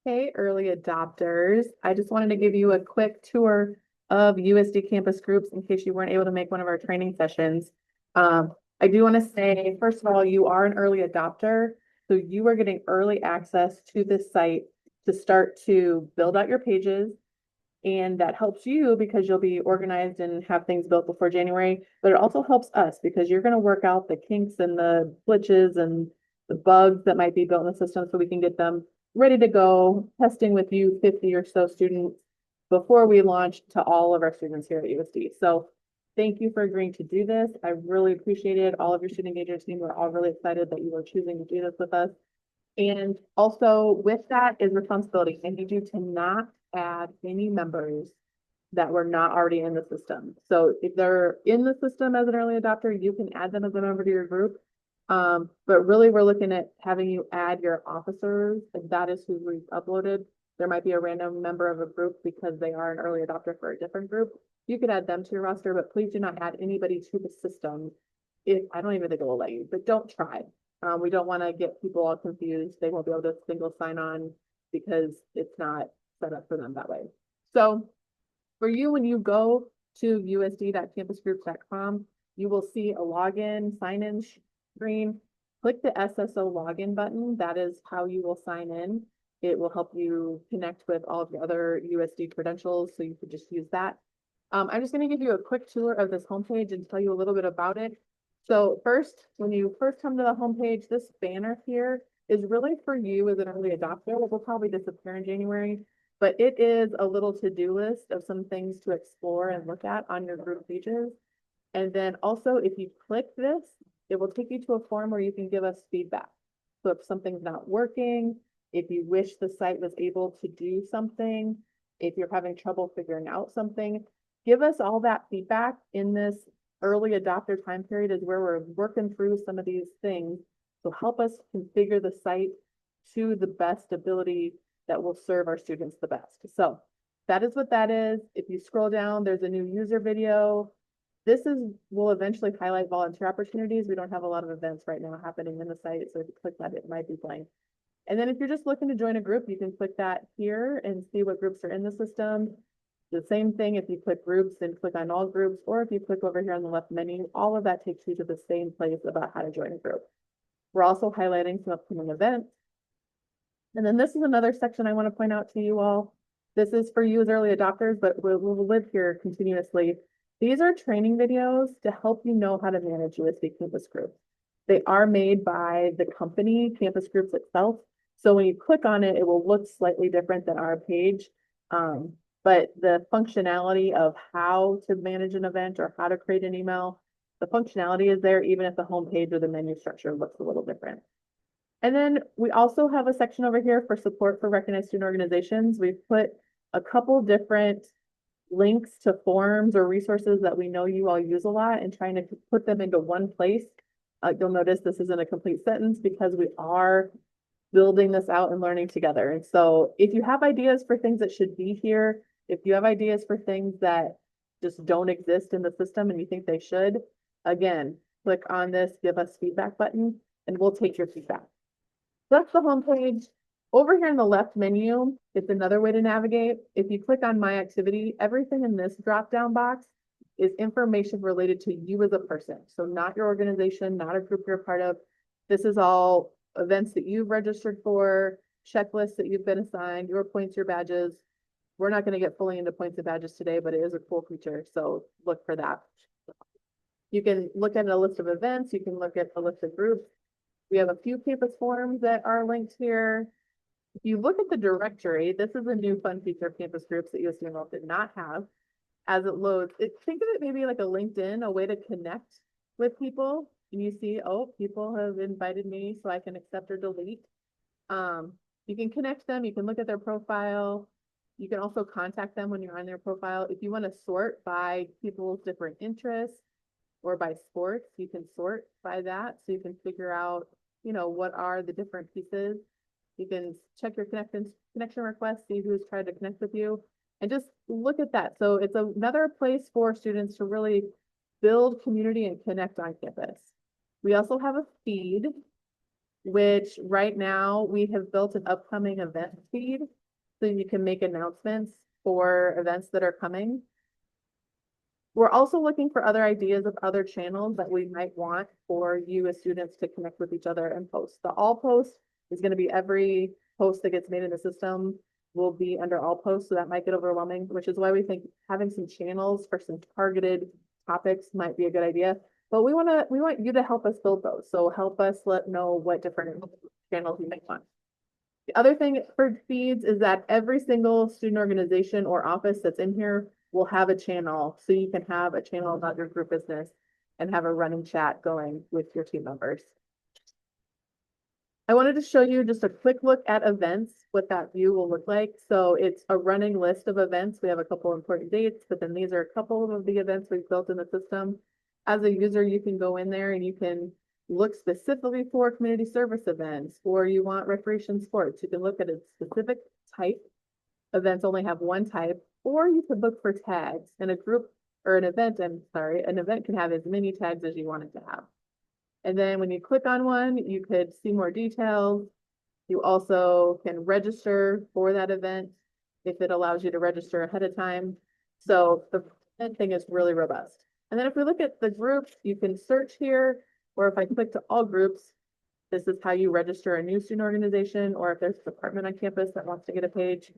Hey, early adopters. I just wanted to give you a quick tour of USD Campus Groups in case you weren't able to make one of our training sessions. I do want to say, first of all, you are an early adopter, so you are getting early access to this site to start to build out your pages. And that helps you because you'll be organized and have things built before January. But it also helps us because you're going to work out the kinks and the glitches and the bugs that might be built in the system so we can get them ready to go, testing with you 50 or so students before we launch to all of our students here at USD. So thank you for agreeing to do this. I really appreciate it. All of your student engagement team, we're all really excited that you are choosing to do this with us. And also with that is responsibility. I need you to not add any members that were not already in the system. So if they're in the system as an early adopter, you can add them as a member to your group. But really we're looking at having you add your officers, and that is who we've uploaded. There might be a random member of a group because they are an early adopter for a different group. You could add them to your roster, but please do not add anybody to the system. If I don't even think it will let you, but don't try. We don't want to get people all confused. They won't be able to single sign on because it's not set up for them that way. So for you, when you go to usd.campusgroups.com, you will see a login sign-in screen. Click the SSO login button. That is how you will sign in. It will help you connect with all of your other USD credentials, so you could just use that. I'm just going to give you a quick tour of this homepage and tell you a little bit about it. So first, when you first come to the homepage, this banner here is really for you as an early adopter. It will probably disappear in January, but it is a little to-do list of some things to explore and look at on your group pages. And then also, if you click this, it will take you to a form where you can give us feedback. So if something's not working, if you wish the site was able to do something, if you're having trouble figuring out something, give us all that feedback in this early adopter time period is where we're working through some of these things. So help us configure the site to the best ability that will serve our students the best. So that is what that is. If you scroll down, there's a new user video. This will eventually highlight volunteer opportunities. We don't have a lot of events right now happening in the site, so if you click that, it might be blank. And then if you're just looking to join a group, you can click that here and see what groups are in the system. The same thing if you click groups and click on all groups, or if you click over here on the left menu, all of that takes you to the same place about how to join a group. We're also highlighting some upcoming events. And then this is another section I want to point out to you all. This is for you as early adopters, but we'll live here continuously. These are training videos to help you know how to manage USD Campus Groups. They are made by the company, Campus Groups itself. So when you click on it, it will look slightly different than our page. But the functionality of how to manage an event or how to create an email, the functionality is there, even if the homepage or the menu structure looks a little different. And then we also have a section over here for support for recognized student organizations. We've put a couple different links to forums or resources that we know you all use a lot and trying to put them into one place. You'll notice this isn't a complete sentence because we are building this out and learning together. And so if you have ideas for things that should be here, if you have ideas for things that just don't exist in the system and you think they should, again, click on this, give us feedback button, and we'll take your feedback. That's the homepage. Over here in the left menu, it's another way to navigate. If you click on My Activity, everything in this drop-down box is information related to you as a person. So not your organization, not a group you're a part of. This is all events that you've registered for, checklists that you've been assigned, your points, your badges. We're not going to get fully into points and badges today, but it is a cool feature, so look for that. You can look at a list of events. You can look at a list of groups. We have a few campus forums that are linked here. If you look at the directory, this is a new fun feature of campus groups that USD Enroll did not have. As it loads, think of it maybe like a LinkedIn, a way to connect with people. And you see, oh, people have invited me so I can accept or delete. You can connect them. You can look at their profile. You can also contact them when you're on their profile. If you want to sort by people's different interests or by sports, you can sort by that. So you can figure out, what are the different pieces. You can check your connection requests, see who's tried to connect with you, and just look at that. So it's another place for students to really build community and connect on campus. We also have a feed. which right now we have built an upcoming event feed so you can make announcements for events that are coming. We're also looking for other ideas of other channels that we might want for you as students to connect with each other and post. The all post is going to be every post that gets made in the system will be under all posts, so that might get overwhelming, which is why we think having some channels for some targeted topics might be a good idea. But we want you to help us build those. So help us know what different channels you might want. The other thing for feeds is that every single student organization or office that's in here will have a channel. So you can have a channel about your group business and have a running chat going with your team members. I wanted to show you just a quick look at events, what that view will look like. So it's a running list of events. We have a couple important dates, but then these are a couple of the events we've built in the system. As a user, you can go in there and you can look specifically for community service events, or you want recreation sports. You can look at a specific type. Events only have one type, or you could look for tags. And an event can have as many tags as you want it to have. And then when you click on one, you could see more details. You also can register for that event if it allows you to register ahead of time. So the thing is really robust. And then if we look at the groups, you can search here, or if I click to all groups, this is how you register a new student organization, or if there's a department on campus that wants to get a page,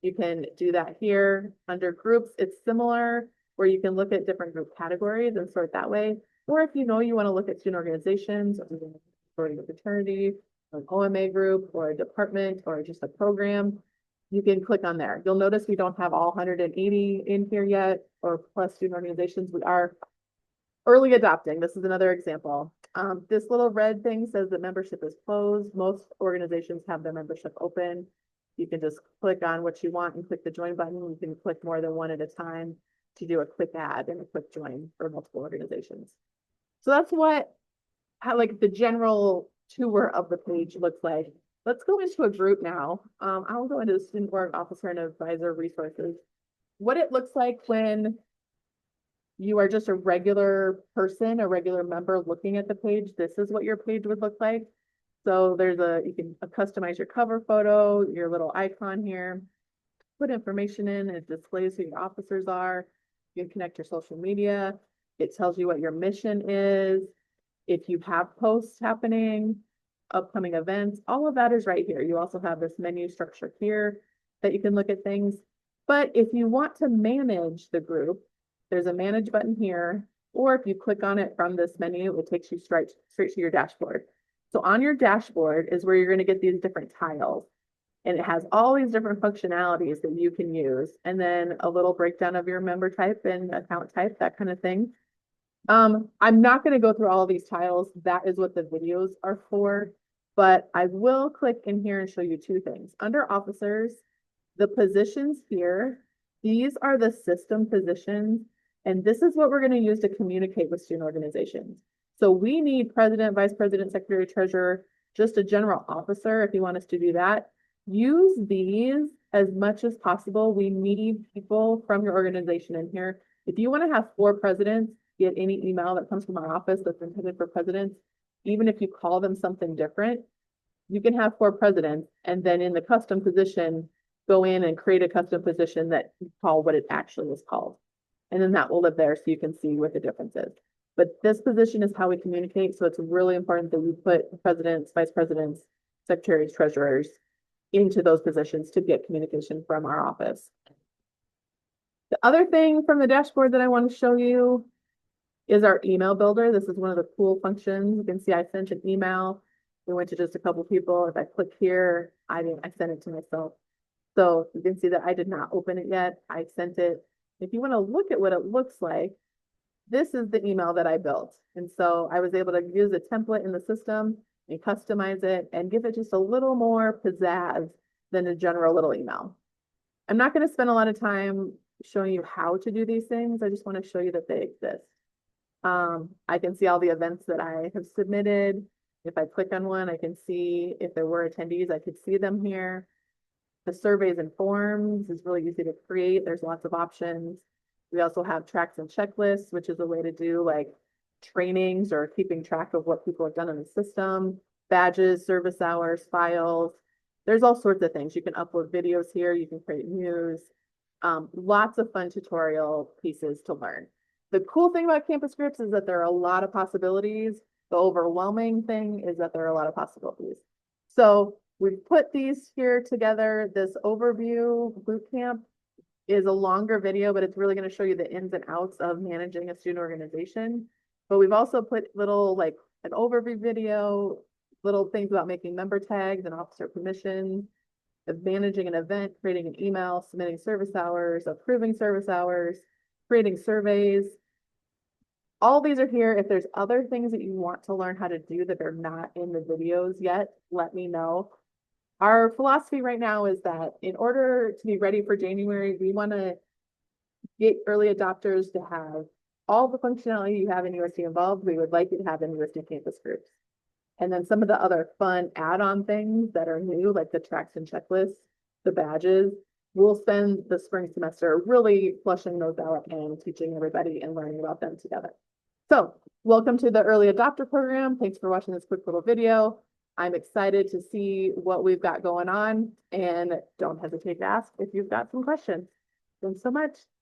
you can do that here. Under groups, it's similar, where you can look at different group categories and sort that way. Or if you know you want to look at student organizations, or a fraternity, or an OMA group, or a department, or just a program, you can click on there. You'll notice we don't have all 180 in here yet, or plus student organizations. We are early adopting. This is another example. This little red thing says that membership is closed. Most organizations have their membership open. You can just click on what you want and click the join button. You can click more than one at a time to do a quick add and a quick join for multiple organizations. So that's how like the general tour of the page looks like. Let's go into a group now. I'll go into the student org officer and advisor resources. What it looks like when you are just a regular person, a regular member looking at the page, this is what your page would look like. So you can customize your cover photo, your little icon here, put information in, and it displays who your officers are. You can connect your social media. It tells you what your mission is. If you have posts happening, upcoming events, all of that is right here. You also have this menu structure here that you can look at things. But if you want to manage the group, there's a manage button here, or if you click on it from this menu, it takes you straight to your dashboard. So on your dashboard is where you're going to get these different tiles. And it has all these different functionalities that you can use. And then a little breakdown of your member type and account type, that kind of thing. I'm not going to go through all of these tiles. That is what the videos are for. But I will click in here and show you two things. Under officers, the positions here, these are the system positions. And this is what we're going to use to communicate with student organizations. So we need president, vice president, secretary, treasurer, just a general officer if you want us to do that. Use these as much as possible. We need people from your organization in here. If you want to have 4 presidents get any email that comes from our office that's intended for presidents, even if you call them something different, you can have 4 presidents, and then in the custom position, go in and create a custom position that you call what it actually is called. And then that will live there so you can see what the difference is. But this position is how we communicate. So it's really important that you put presidents, vice presidents, secretaries, treasurers into those positions to get communication from our office. The other thing from the dashboard that I want to show you is our email builder. This is one of the cool functions. You can see I sent an email. We went to just a couple people. If I click here, I sent it to myself. So you can see that I did not open it yet. I sent it. If you want to look at what it looks like, this is the email that I built. And so I was able to use a template in the system and customize it and give it just a little more pizzazz than a general little email. I'm not going to spend a lot of time showing you how to do these things. I just want to show you that they exist. I can see all the events that I have submitted. If I click on one, I can see if there were attendees, I could see them here. The surveys and forms is really easy to create. There's lots of options. We also have tracks and checklists, which is a way to do like trainings or keeping track of what people have done in the system. badges, service hours, files. There's all sorts of things. You can upload videos here. You can create news. Lots of fun tutorial pieces to learn. The cool thing about campus groups is that there are a lot of possibilities. The overwhelming thing is that there are a lot of possibilities. So we've put these here together. This overview boot camp is a longer video, but it's really going to show you the ins and outs of managing a student organization. But we've also put little like an overview video, little things about making member tags and officer permissions, of managing an event, creating an email, submitting service hours, approving service hours, creating surveys. All these are here. If there's other things that you want to learn how to do that are not in the videos yet, let me know. Our philosophy right now is that in order to be ready for January, we want to get early adopters to have all the functionality you have in USD involved. We would like you to have in USD Campus Groups. And then some of the other fun add-on things that are new, like the tracks and checklists, the badges, we'll spend the spring semester really flushing those out and teaching everybody and learning about them together. So welcome to the early adopter program. Thanks for watching this quick little video. I'm excited to see what we've got going on, and don't hesitate to ask if you've got some questions. Thanks so much.